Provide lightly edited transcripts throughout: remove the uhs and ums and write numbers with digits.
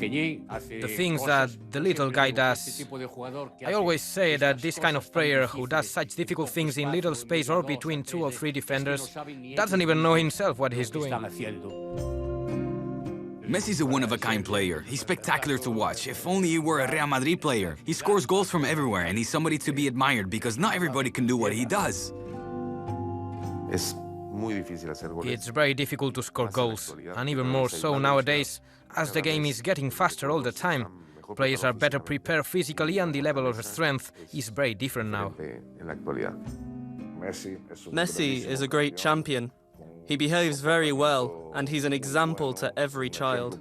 the things that the little guy does. I always say that this kind of player who does such difficult things in little space or between 2 or 3 defenders doesn't even know himself what he's doing. Messi's a one-of-a-kind player. He's spectacular to watch. If only he were a Real Madrid player. He scores goals from everywhere, and he's somebody to be admired because not everybody can do what he does. It's very difficult to score goals, and even more so nowadays, as the game is getting faster all the time. Players are better prepared physically, and the level of strength is very different now. Messi is a great champion. He behaves very well, and he's an example to every child.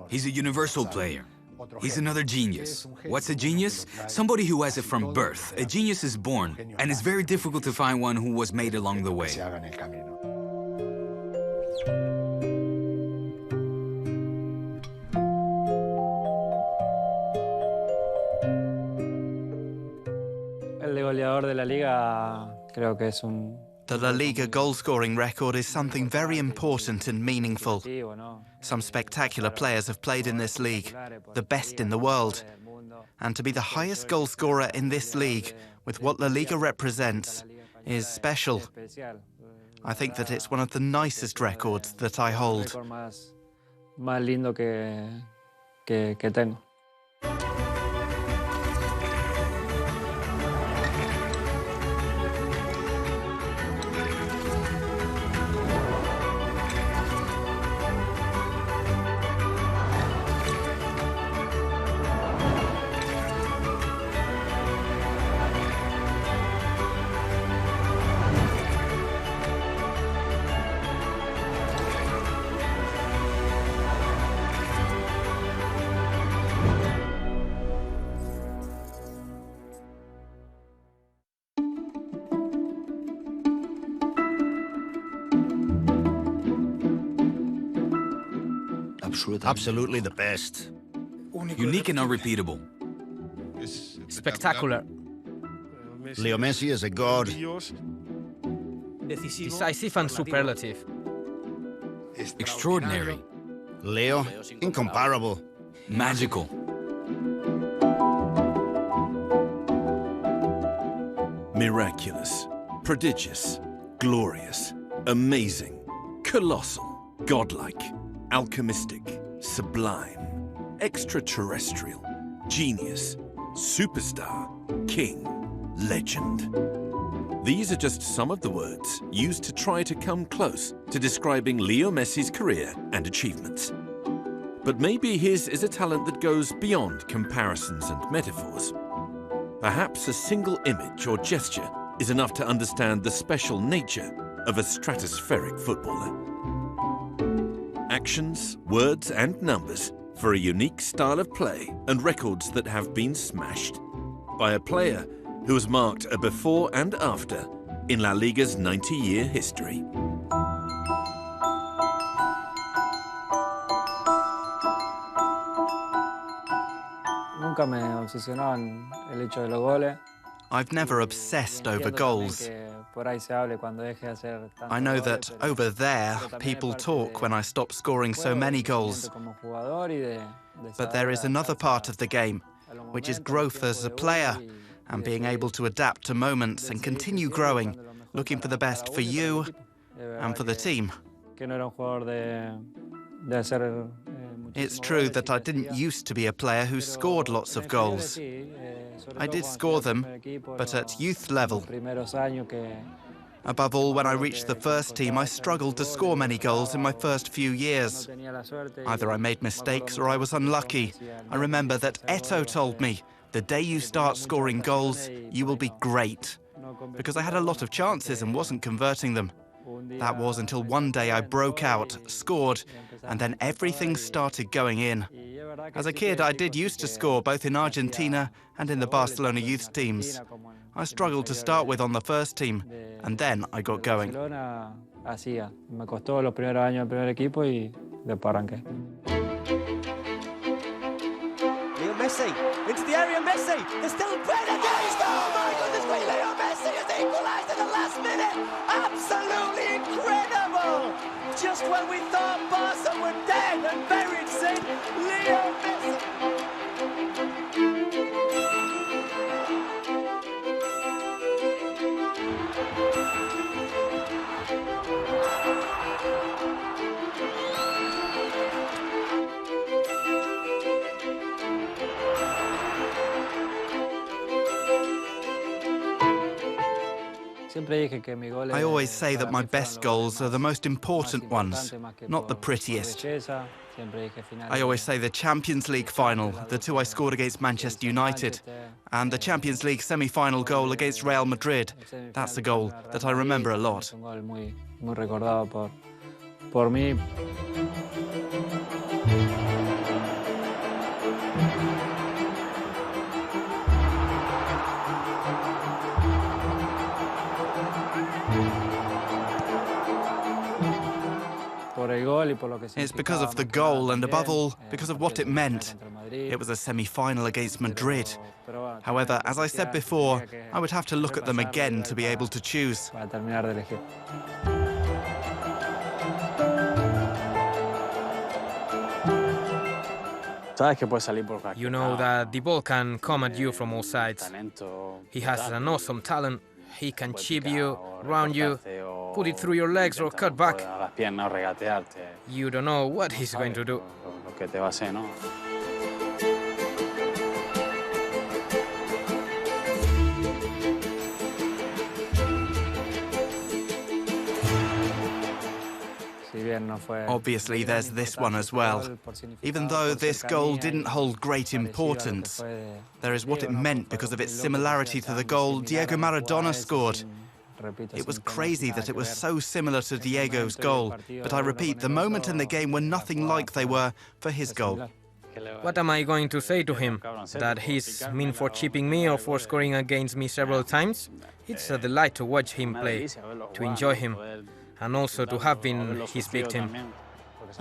He's a universal player. He's another genius. What's a genius? Somebody who has it from birth. A genius is born, and it's very difficult to find one who was made along the way. El de goleador de la Liga creo que es un... The La Liga goal-scoring record is something very important and meaningful. Some spectacular players have played in this league, the best in the world. And to be the highest goal-scorer in this league, with what La Liga represents, is special. I think that it's one of the nicest records that I hold. Más lindo que tengo. Absolutely the best. Unique and unrepeatable. Spectacular. Leo Messi is a god. Decisive and superlative. Extraordinary. Leo, incomparable. Magical. Miraculous. Prodigious. Glorious. Amazing. Colossal. Godlike. Alchemistic, sublime, extraterrestrial, genius, superstar, king, legend. These are just some of the words used to try to come close to describing Leo Messi's career and achievements. But maybe his is a talent that goes beyond comparisons and metaphors. Perhaps a single image or gesture is enough to understand the special nature of a stratospheric footballer. Actions, words and numbers for a unique style of play and records that have been smashed by a player who has marked a before and after in La Liga's 90-year history. Nunca me obsesionaba el hecho de los goles. I've never obsessed over goals. I know that over there, people talk when I stop scoring so many goals. But there is another part of the game, which is growth as a player and being able to adapt to moments and continue growing, looking for the best for you and for the team. It's true that I didn't used to be a player who scored lots of goals. I did score them, but at youth level. Above all, when I reached the first team, I struggled to score many goals in my first few years. Either I made mistakes or I was unlucky. I remember that Eto'o told me, the day you start scoring goals, you will be great. Because I had a lot of chances and wasn't converting them. That was until one day I broke out, scored, and then everything started going in. As a kid, I did used to score both in Argentina and in the Barcelona youth teams. I struggled to start with on the first team, and then I got going. Me costó los primeros años del primer equipo y después arranqué. Leo Messi into the area. Messi is still playing against. Oh my goodness! Leo Messi has equalised at the last minute. Absolutely incredible. goal! Just when we thought Barca were dead and buried sin, Leo Messi! I always say that my best goals are the most important ones, not the prettiest. I always say the Champions League final, the two I scored against Manchester United, and the Champions League semi-final goal against Real Madrid. That's a goal that I remember a lot. It's because of the goal and, above all, because of what it meant. It was a semi-final against Madrid. However, as I said before, I would have to look at them again to be able to choose. You know that the ball can come at you from all sides. He has an awesome talent. He can chip you, round you, put it through your legs or cut back. You don't know what he's going to do. Obviously, there's this one as well. Even though this goal didn't hold great importance, there is what it meant because of its similarity to the goal Diego Maradona scored. It was crazy that it was so similar to Diego's goal, but I repeat, the moment and the game were nothing like they were for his goal. What am I going to say to him? That he's mean for chipping me or for scoring against me several times? It's a delight to watch him play, to enjoy him, and also to have been his victim.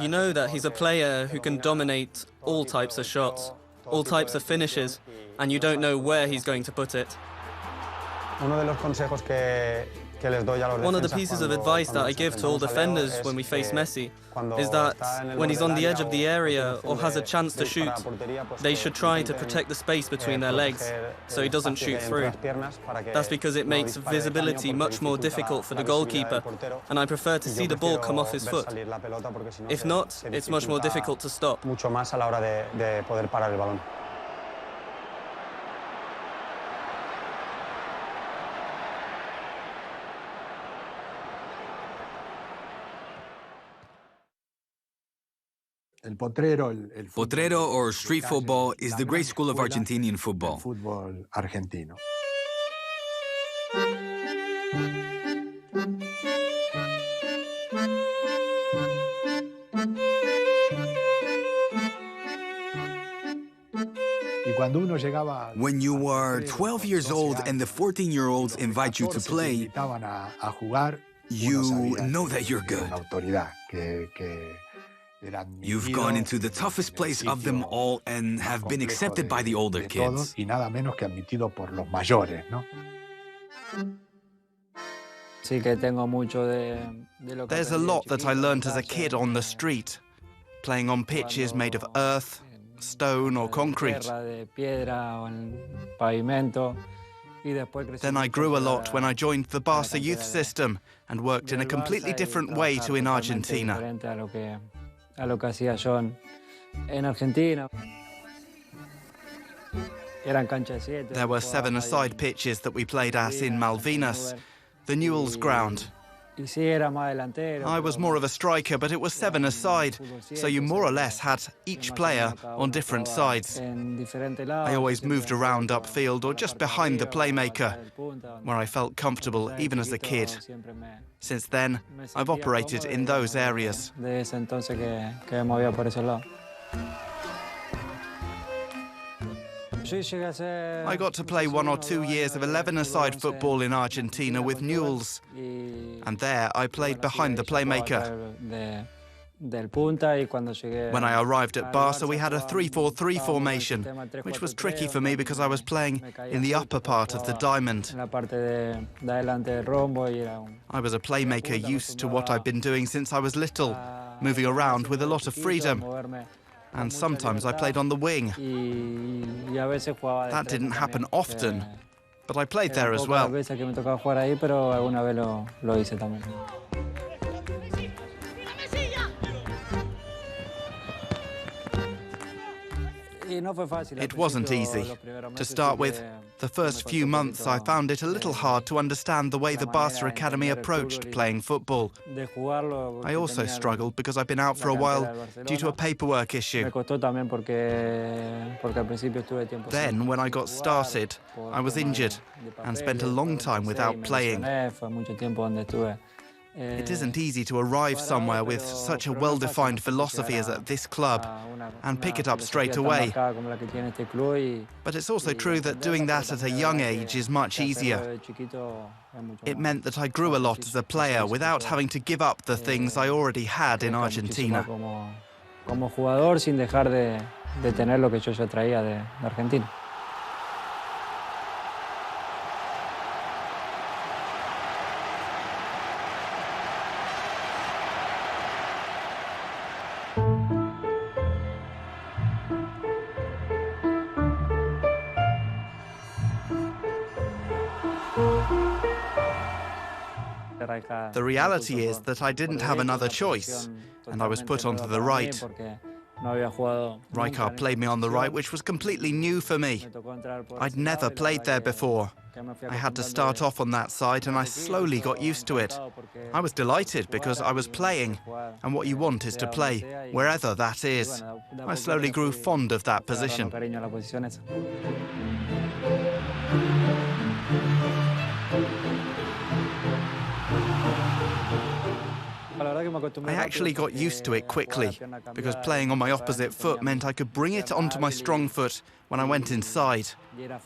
You know that he's a player who can dominate all types of shots, all types of finishes, and you don't know where he's going to put it. One of the pieces of advice that I give to all defenders when we face Messi is that when he's on the edge of the area or has a chance to shoot, they should try to protect the space between their legs so he doesn't shoot through. That's because it makes visibility much more difficult for the goalkeeper, and I prefer to see the ball come off his foot. If not, it's much more difficult to stop. Potrero, or street football, is the great school of Argentinian football. When you are 12 years old and the 14-year-olds invite you to play, you know that you're good. You've gone into the toughest place of them all and have been accepted by the older kids. There's a lot that I learned as a kid on the street, playing on pitches made of earth, stone or concrete. Then I grew a lot when I joined the Barca youth system and worked in a completely different way to in Argentina. There were 7-a-side pitches that we played at in Malvinas, the Newell's ground. I was more of a striker, but it was 7-a-side, so you more or less had each player on different sides. I always moved around upfield or just behind the playmaker, where I felt comfortable even as a kid. Since then, I've operated in those areas. I got to play 1 or 2 years of 11-a-side football in Argentina with Newell's, and there I played behind the playmaker. When I arrived at Barca, we had a 3-4-3 formation, which was tricky for me because I was playing in the upper part of the diamond. I was a playmaker used to what I've been doing since I was little, moving around with a lot of freedom. And sometimes I played on the wing. That didn't happen often, but I played there as well. It wasn't easy. To start with, the first few months I found it a little hard to understand the way the Barca Academy approached playing football. I also struggled because I've been out for a while due to a paperwork issue. Then, when I got started, I was injured and spent a long time without playing. It isn't easy to arrive somewhere with such a well-defined philosophy as at this club and pick it up straight away. But it's also true that doing that at a young age is much easier. It meant that I grew a lot as a player without having to give up the things I already had in Argentina. The reality is that I didn't have another choice, and I was put onto the right. Rijkaard played me on the right, which was completely new for me. I'd never played there before. I had to start off on that side, and I slowly got used to it. I was delighted because I was playing, and what you want is to play, wherever that is. I slowly grew fond of that position. I actually got used to it quickly, because playing on my opposite foot meant I could bring it onto my strong foot when I went inside,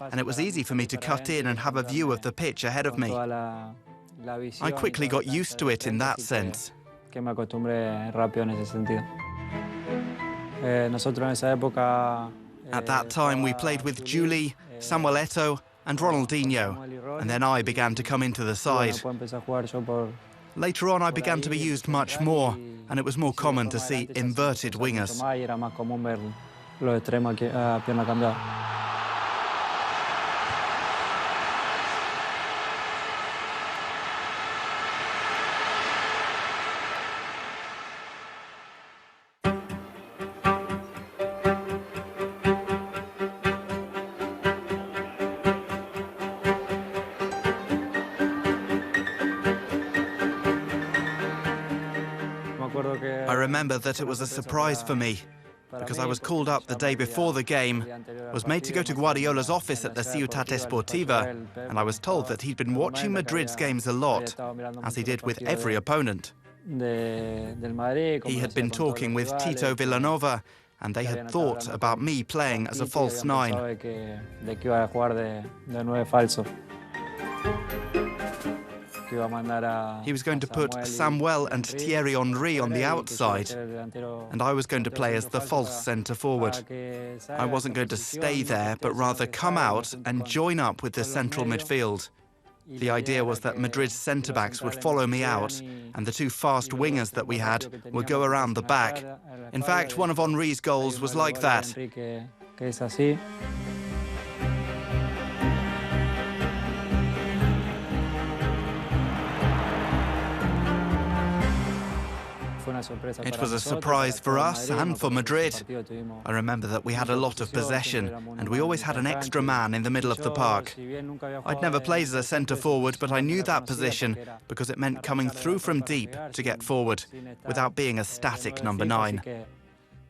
and it was easy for me to cut in and have a view of the pitch ahead of me. I quickly got used to it in that sense. At that time, we played with Juli, Samuel Eto'o, and Ronaldinho, and then I began to come into the side. Later on, I began to be used much more, and it was more common to see inverted wingers. I remember that it was a surprise for me, because I was called up the day before the game, was made to go to Guardiola's office at the Ciutat Esportiva, and I was told that he'd been watching Madrid's games a lot, as he did with every opponent. He had been talking with Tito Villanova, and they had thought about me playing as a false nine. He was going to put Samuel and Thierry Henry on the outside, and I was going to play as the false centre-forward. I wasn't going to stay there, but rather come out and join up with the central midfield. The idea was that Madrid's centre-backs would follow me out, and the two fast wingers that we had would go around the back. In fact, one of Henry's goals was like that. It was a surprise for us and for Madrid. I remember that we had a lot of possession, and we always had an extra man in the middle of the park. I'd never played as a centre-forward, but I knew that position because it meant coming through from deep to get forward, without being a static number 9.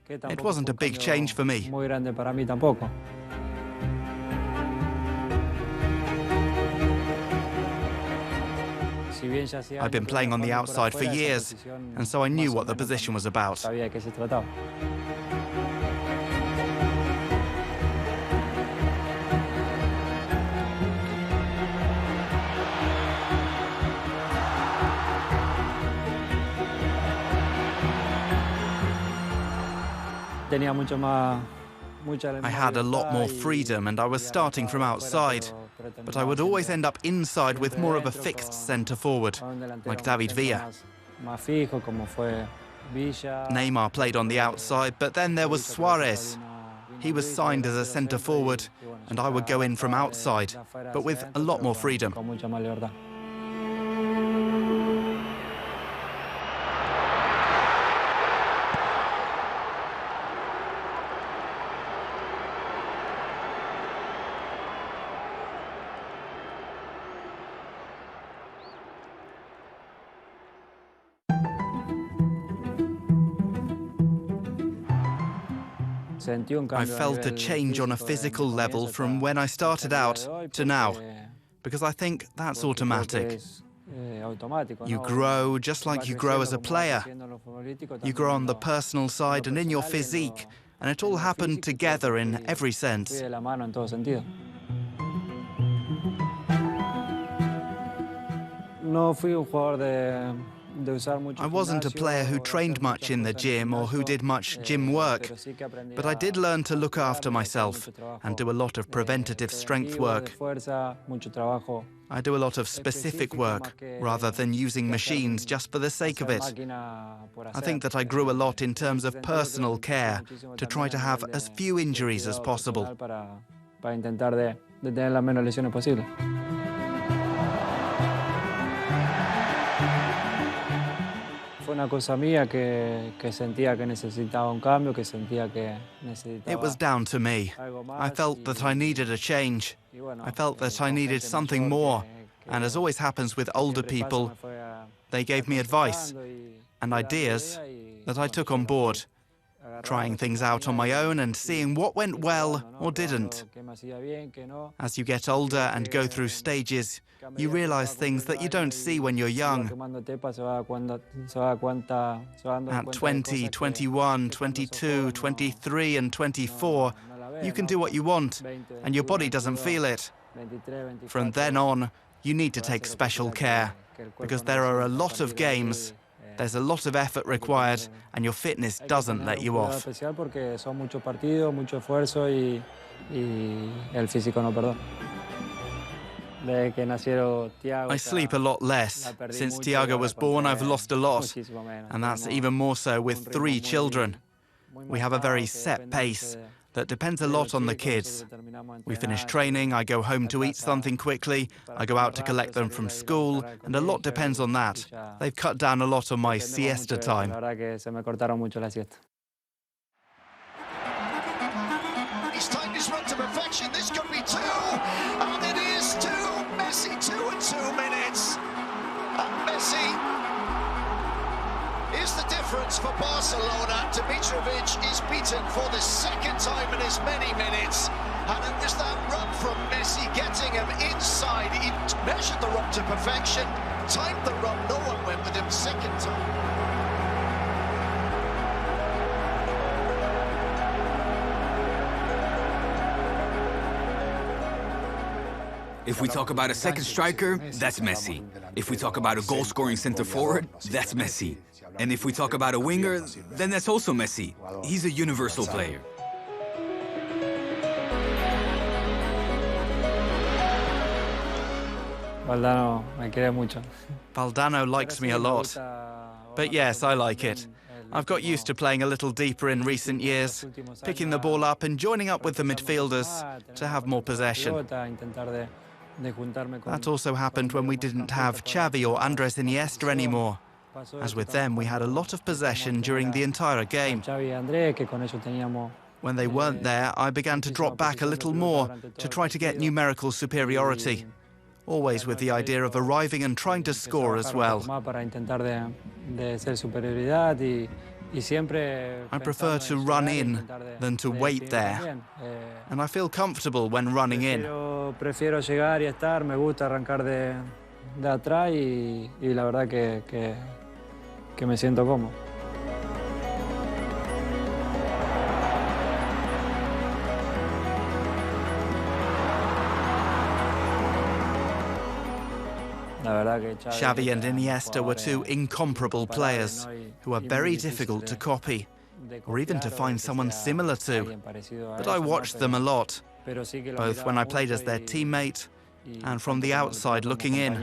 It wasn't a big change for me. I'd been playing on the outside for years, and so I knew what the position was about. I had a lot more freedom and I was starting from outside, but I would always end up inside with more of a fixed centre-forward, like David Villa. Neymar played on the outside, but then there was Suarez. He was signed as a centre-forward, and I would go in from outside, but with a lot more freedom. I felt a change on a physical level from when I started out to now, because I think that's automatic. You grow just like you grow as a player. You grow on the personal side and in your physique, and it all happened together in every sense. I wasn't a player who trained much in the gym or who did much gym work, but I did learn to look after myself and do a lot of preventative strength work. I do a lot of specific work rather than using machines just for the sake of it. I think that I grew a lot in terms of personal care to try to have as few injuries as possible. It was down to me. I felt that I needed a change. I felt that I needed something more. And as always happens with older people, they gave me advice and ideas that I took on board, trying things out on my own and seeing what went well or didn't. As you get older and go through stages, you realize things that you don't see when you're young. At 20, 21, 22, 23 and 24, you can do what you want and your body doesn't feel it. From then on, you need to take special care because there are a lot of games. There's a lot of effort required, and your fitness doesn't let you off. I sleep a lot less. Since Thiago was born, I've lost a lot, and that's even more so with 3 children. We have a very set pace that depends a lot on the kids. We finish training, I go home to eat something quickly, I go out to collect them from school, and a lot depends on that. They've cut down a lot on my siesta time. He's taken his run to perfection. This could be 2, and it is 2. Messi 2 and 2 minutes. And Messi is the difference for Barcelona. Dimitrovic is beaten for the 2nd time in as many minutes. And it was that run from Messi getting him inside. He measured the run to perfection, timed the run, no one went with him 2nd time. If we talk about a second striker, that's Messi. If we talk about a goal-scoring centre-forward, that's Messi. And if we talk about a winger, then that's also Messi. He's a universal player. Valdano likes me a lot. But yes, I like it. I've got used to playing a little deeper in recent years, picking the ball up and joining up with the midfielders to have more possession. That also happened when we didn't have Xavi or Andres Iniesta anymore. As with them, we had a lot of possession during the entire game. When they weren't there, I began to drop back a little more to try to get numerical superiority, always with the idea of arriving and trying to score as well. I prefer to run in than to wait there, and I feel comfortable when running in. Prefiero llegar y estar, me gusta arrancar de atrás y la verdad que me siento cómodo. Xavi and Iniesta were 2 incomparable players who are very difficult to copy. or even to find someone similar to, but I watched them a lot, both when I played as their teammate and from the outside looking in.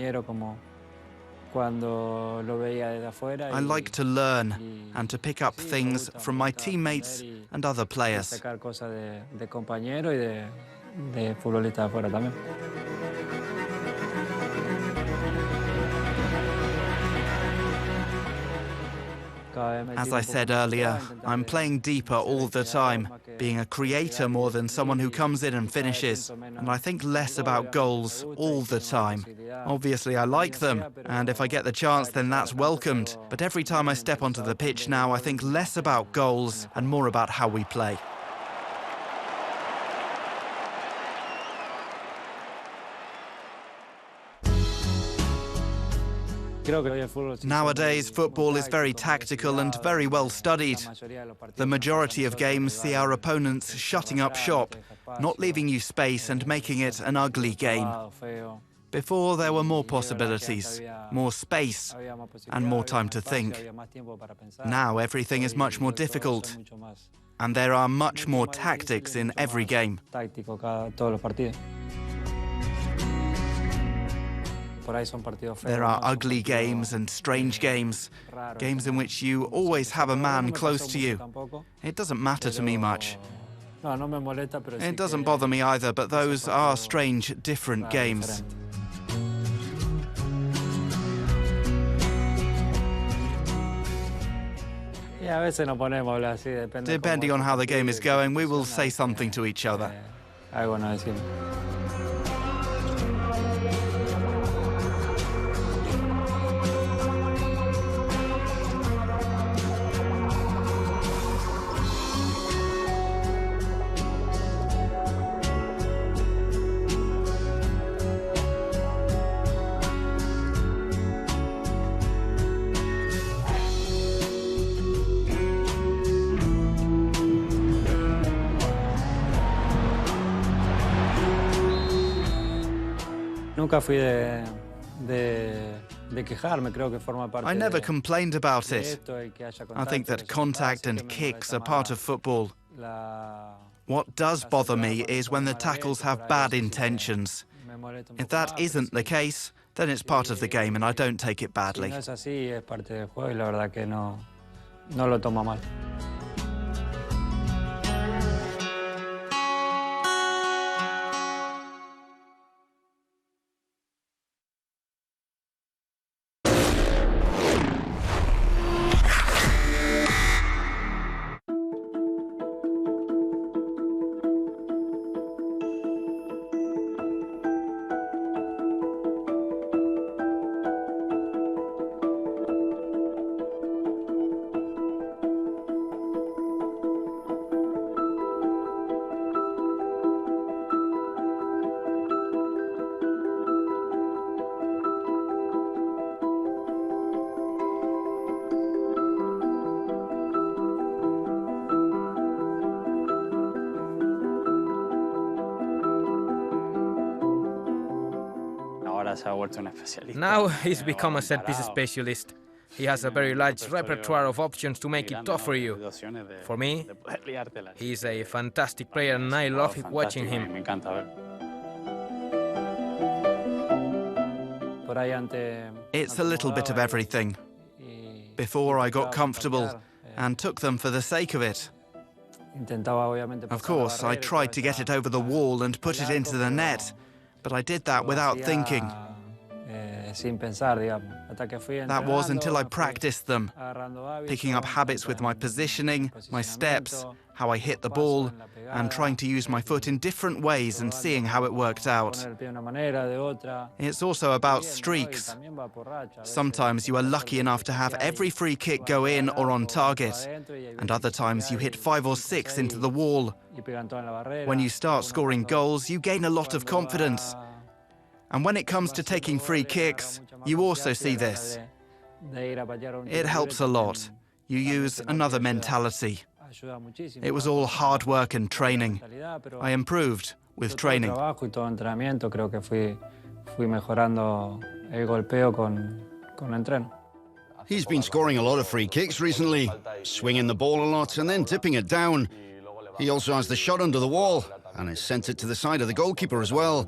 I like to learn and to pick up things from my teammates and other players. As I said earlier, I'm playing deeper all the time, being a creator more than someone who comes in and finishes, and I think less about goals all the time. Obviously I like them, and if I get the chance then that's welcomed, but every time I step onto the pitch now I think less about goals and more about how we play. Nowadays, football is very tactical and very well studied. The majority of games see our opponents shutting up shop, not leaving you space and making it an ugly game. Before, there were more possibilities, more space, and more time to think. Now, everything is much more difficult, and there are much more tactics in every game. There are ugly games and strange games, games in which you always have a man close to you. It doesn't matter to me much. It doesn't bother me either, but those are strange, different games. Depending on how the game is going, we will say something to each other. I never complained about it. I think that contact and kicks are part of football. What does bother me is when the tackles have bad intentions. If that isn't the case, then it's part of the game and I don't take it badly. Now he's become a set-piece specialist. He has a very large repertoire of options to make it tough for you. For me, he's a fantastic player and I love watching him. It's a little bit of everything. Before I got comfortable and took them for the sake of it. Of course, I tried to get it over the wall and put it into the net, but I did that without thinking. That was until I practiced them, picking up habits with my positioning, my steps, how I hit the ball, and trying to use my foot in different ways and seeing how it worked out. It's also about streaks. Sometimes you are lucky enough to have every free kick go in or on target, and other times you hit 5 or 6 into the wall. When you start scoring goals, you gain a lot of confidence. And when it comes to taking free kicks, you also see this. It helps a lot. You use another mentality. It was all hard work and training. I improved with training. He's been scoring a lot of free kicks recently, swinging the ball a lot and then tipping it down. He also has the shot under the wall and has sent it to the side of the goalkeeper as well.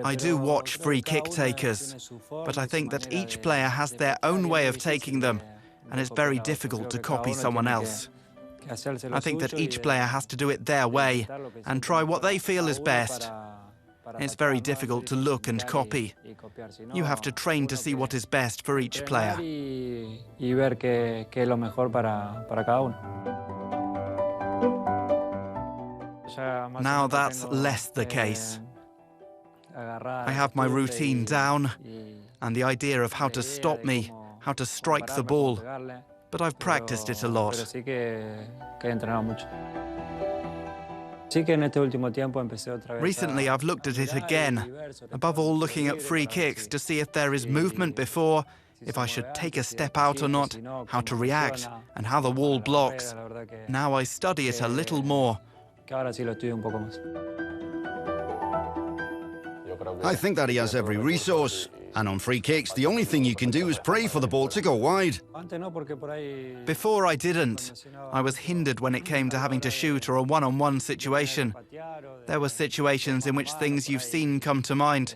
I do watch free kick takers, but I think that each player has their own way of taking them, and it's very difficult to copy someone else. I think that each player has to do it their way and try what they feel is best. It's very difficult to look and copy. You have to train to see what is best for each player. Now that's less the case. I have my routine down and the idea of how to stop me, how to strike the ball, but I've practiced it a lot. Recently I've looked at it again, above all looking at free kicks to see if there is movement before, if I should take a step out or not, how to react, and how the wall blocks. Now I study it a little more. I think that he has every resource. And on free kicks, the only thing you can do is pray for the ball to go wide. Before I didn't. I was hindered when it came to having to shoot or a one-on-one situation. There were situations in which things you've seen come to mind,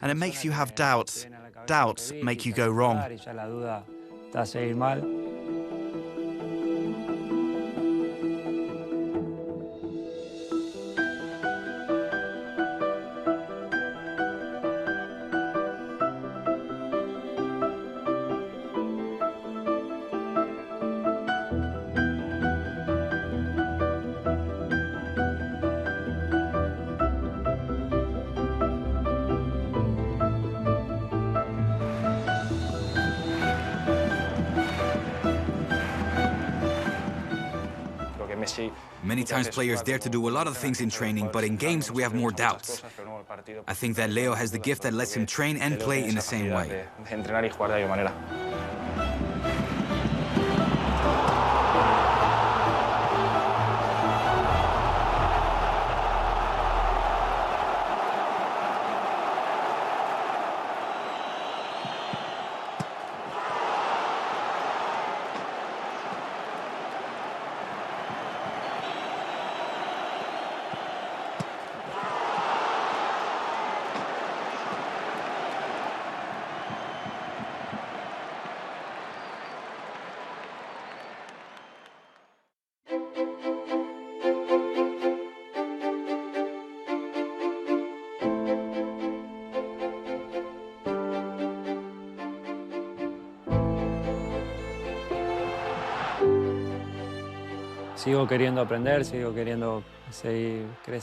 and it makes you have doubts. Doubts make you go wrong. Many times players dare to do a lot of things in training, but in games we have more doubts. I think that Leo has the gift that lets him train and play in the same way.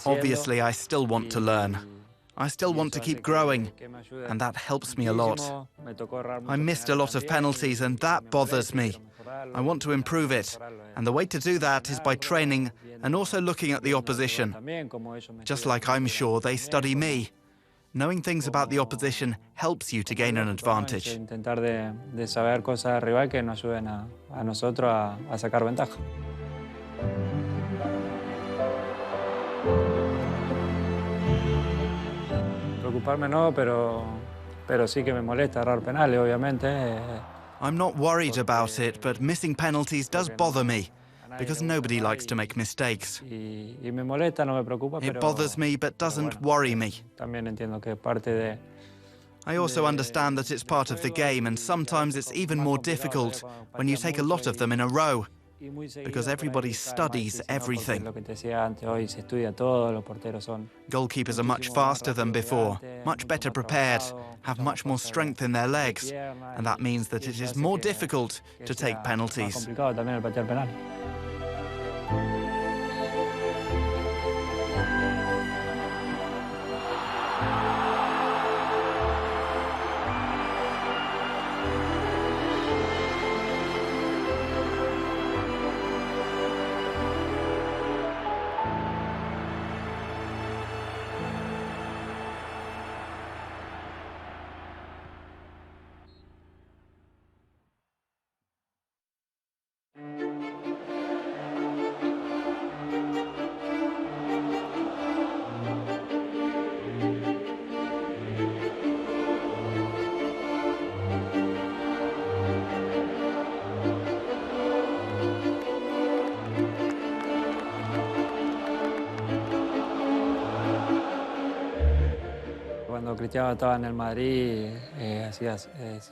Obviously, I still want to learn. I still want to keep growing, and that helps me a lot. I missed a lot of penalties, and that bothers me. I want to improve it, and the way to do that is by training and also looking at the opposition. Just like I'm sure they study me. Knowing things about the opposition helps you to gain an advantage. I'm not worried about it, but missing penalties does bother me, because nobody likes to make mistakes. It bothers me, but doesn't worry me. I also understand that it's part of the game, and sometimes it's even more difficult when you take a lot of them in a row, because everybody studies everything. Goalkeepers are much faster than before, much better prepared, have much more strength in their legs, and that means that it is more difficult to take penalties.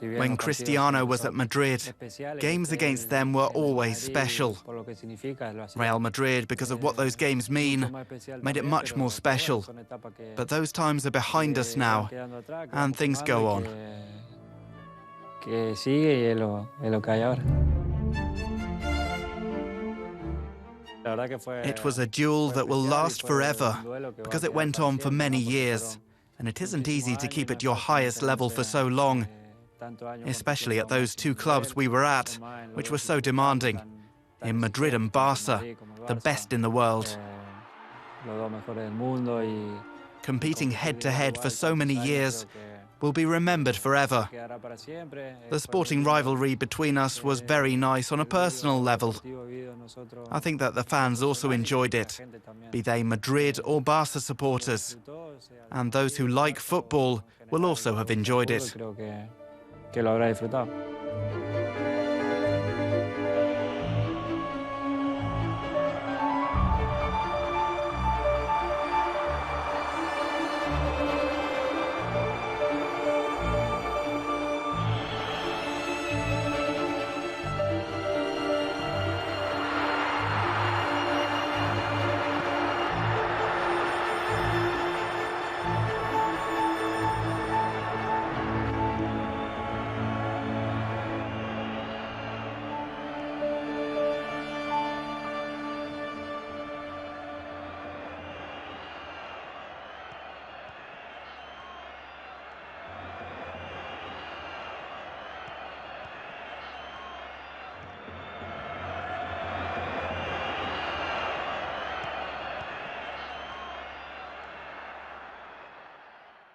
When Cristiano was at Madrid, games against them were always special. Real Madrid, because of what those games mean, made it much more special. But those times are behind us now, and things go on. It was a duel that will last forever, because it went on for many years, and it isn't easy to keep at your highest level for so long, especially at those two clubs we were at, which were so demanding, in Madrid and Barca, the best in the world. Competing head-to-head for so many years will be remembered forever. The sporting rivalry between us was very nice on a personal level. I think that the fans also enjoyed it, be they Madrid or Barca supporters. And those who like football will also have enjoyed it.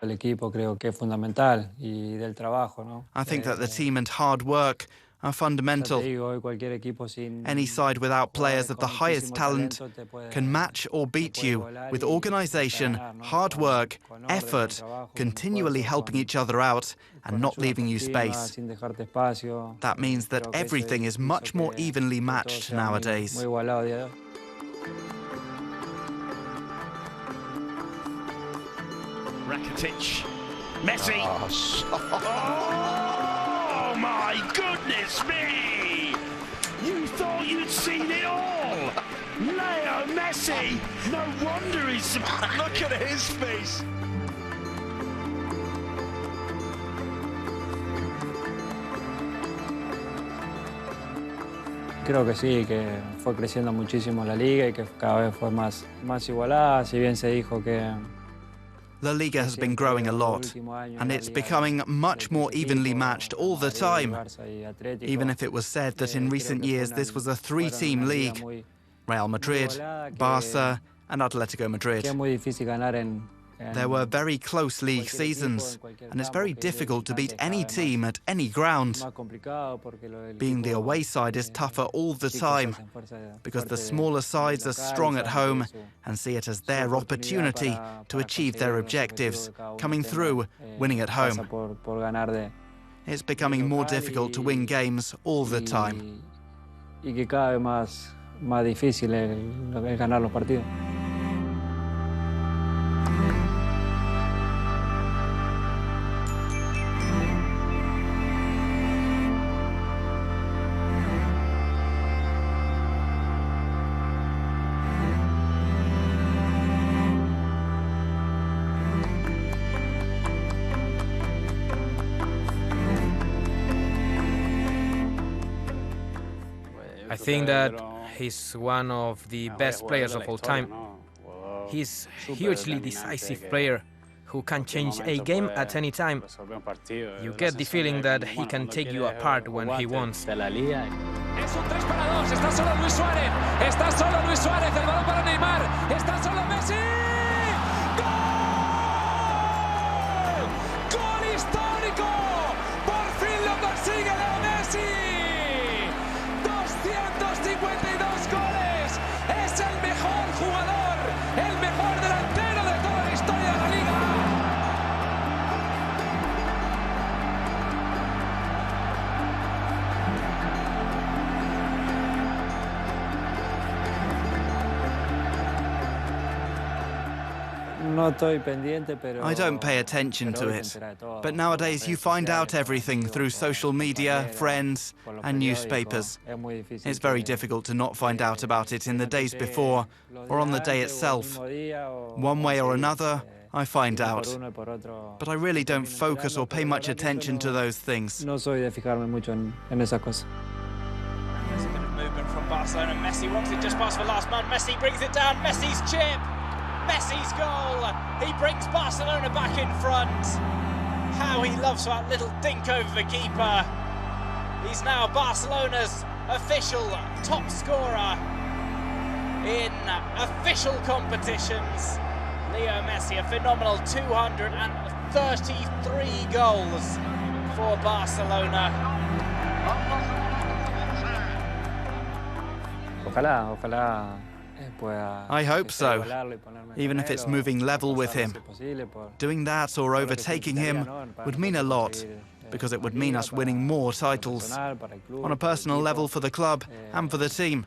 I think that the team and hard work are fundamental. Any side without players of the highest talent can match or beat you with organisation, hard work, effort, continually helping each other out and not leaving you space. That means that everything is much more evenly matched nowadays. Rakitic, Messi. Oh my goodness me! You thought you'd seen it all. Leo Messi. No wonder he's. Look at his face. Creo que sí, que fue creciendo muchísimo la liga y que cada vez fue más igualada, si bien se dijo que LaLiga has been growing a lot, and it's becoming much more evenly matched all the time. Even if it was said that in recent years this was a three-team league, Real Madrid, Barca and Atletico Madrid. There were very close league seasons, and it's very difficult to beat any team at any ground. Being the away side is tougher all the time, because the smaller sides are strong at home and see it as their opportunity to achieve their objectives, coming through, winning at home. It's becoming more difficult to win games all the time. I think that he's one of the best players of all time. He's a hugely decisive player who can change a game at any time. You get the feeling that he can take you apart when he wants. Es un 3-2, está solo Luis Suárez, está solo Luis Suárez, el balón para Neymar, está solo Messi. ¡Gol! ¡Gol histórico! ¡Por fin lo consigue Leo Messi! 252 goles, es el mejor jugador, el mejor delantero de toda la historia de la Liga. I don't pay attention to it, but nowadays you find out everything through social media, friends, and newspapers. It's very difficult to not find out about it in the days before or on the day itself. One way or another, I find out. But I really don't focus or pay much attention to those things. There's a bit of movement from Barcelona. Messi wants it just past the last man. Messi brings it down. Messi's chip. Messi's goal. He brings Barcelona back in front. How he loves that little dink over the keeper. He's now Barcelona's official top scorer in official competitions. Leo Messi, a phenomenal 233 goals for Barcelona. I hope so, even if it's moving level with him. Doing that or overtaking him would mean a lot, because it would mean us winning more titles, on a personal level for the club and for the team,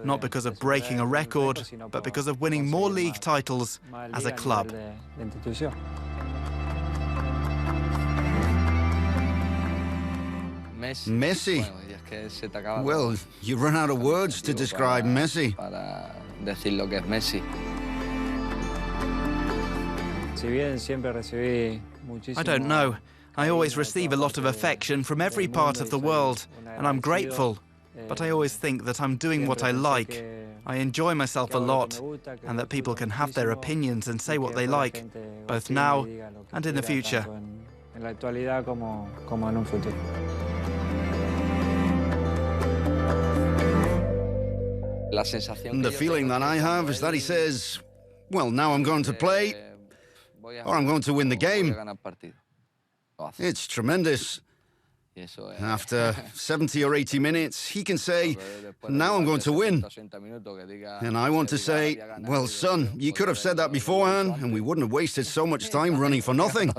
not because of breaking a record, but because of winning more league titles as a club. Messi? Well, you run out of words to describe Messi. I don't know. I always receive a lot of affection from every part of the world, and I'm grateful. But I always think that I'm doing what I like. I enjoy myself a lot, and that people can have their opinions and say what they like, both now and in the future. The feeling that I have is that he says, well, now I'm going to play, or I'm going to win the game. It's tremendous. After 70 or 80 minutes, he can say, now I'm going to win. And I want to say, well, son, you could have said that beforehand, and we wouldn't have wasted so much time running for nothing.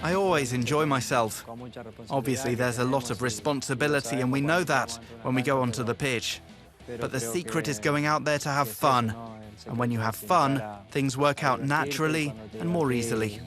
I always enjoy myself. Obviously, there's a lot of responsibility, and we know that when we go onto the pitch. But the secret is going out there to have fun. And when you have fun, things work out naturally and more easily.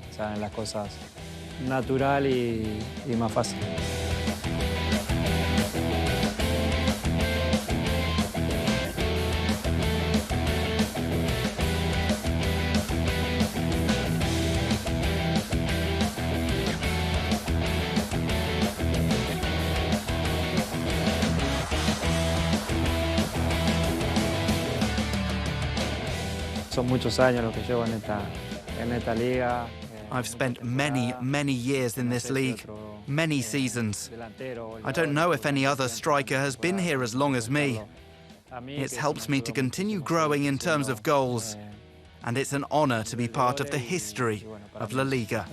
I've spent many years in this league, many seasons. I don't know if any other striker has been here as long as me. It's helped me to continue growing in terms of goals, and it's an honor to be part of the history of La Liga.